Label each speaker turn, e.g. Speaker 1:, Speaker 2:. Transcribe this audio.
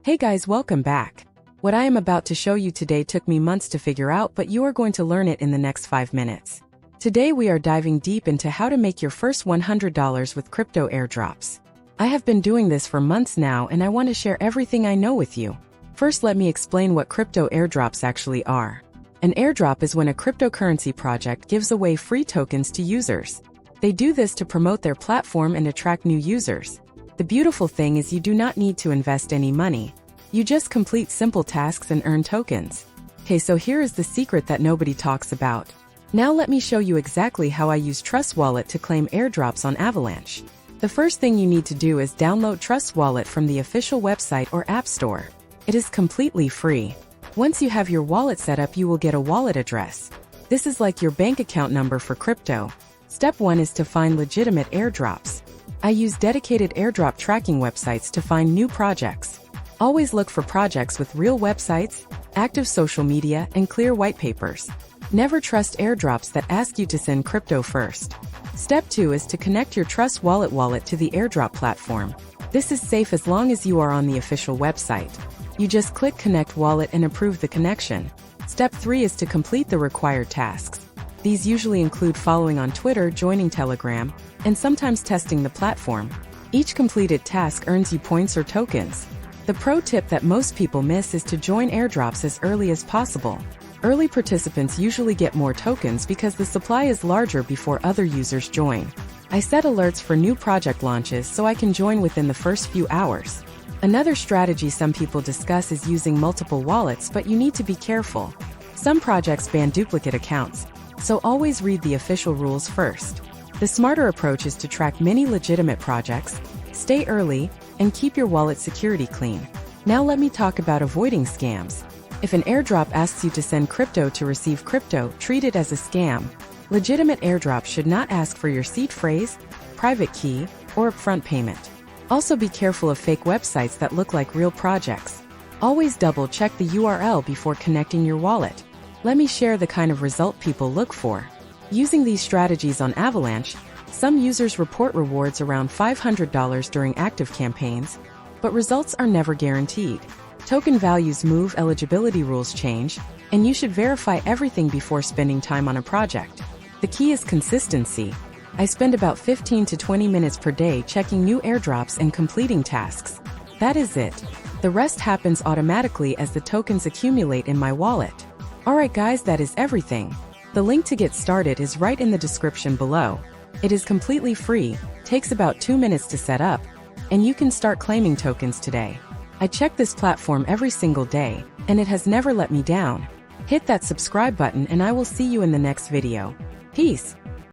Speaker 1: Hey guys, welcome back. What I am about to show you today took me months to figure out, but you are going to learn it in the next 5 minutes. Today we are diving deep into how to make your first $100 with crypto airdrops. I have been doing this for months now and I want to share everything I know with you. First, let me explain what crypto airdrops actually are. An airdrop is when a cryptocurrency project gives away free tokens to users. They do this to promote their platform and attract new users. The beautiful thing is you do not need to invest any money. You just complete simple tasks and earn tokens. Okay, so here is the secret that nobody talks about. Now let me show you exactly how I use Trust Wallet to claim airdrops on Avalanche. The first thing you need to do is download Trust Wallet from the official website or app store. It is completely free. Once you have your wallet set up, you will get a wallet address. This is like your bank account number for crypto. Step 1 is to find legitimate airdrops. I use dedicated airdrop tracking websites to find new projects. Always look for projects with real websites, active social media, and clear white papers. Never trust airdrops that ask you to send crypto first. Step 2 is to connect your Trust Wallet to the airdrop platform. This is safe as long as you are on the official website. You just click Connect Wallet and approve the connection. Step 3 is to complete the required tasks. These usually include following on Twitter, joining Telegram, and sometimes testing the platform. Each completed task earns you points or tokens. The pro tip that most people miss is to join airdrops as early as possible. Early participants usually get more tokens because the supply is larger before other users join. I set alerts for new project launches so I can join within the first few hours. Another strategy some people discuss is using multiple wallets, but you need to be careful. Some projects ban duplicate accounts, so always read the official rules first. The smarter approach is to track many legitimate projects, stay early, and keep your wallet security clean. Now let me talk about avoiding scams. If an airdrop asks you to send crypto to receive crypto, treat it as a scam. Legitimate airdrops should not ask for your seed phrase, private key, or upfront payment. Also be careful of fake websites that look like real projects. Always double-check the URL before connecting your wallet. Let me share the kind of result people look for. Using these strategies on Avalanche, some users report rewards around $500 during active campaigns, but results are never guaranteed. Token values move, eligibility rules change, and you should verify everything before spending time on a project. The key is consistency. I spend about 15 to 20 minutes per day checking new airdrops and completing tasks. That is it. The rest happens automatically as the tokens accumulate in my wallet. Alright guys, that is everything. The link to get started is right in the description below. It is completely free, takes about 2 minutes to set up, and you can start claiming tokens today. I check this platform every single day, and it has never let me down. Hit that subscribe button and I will see you in the next video. Peace!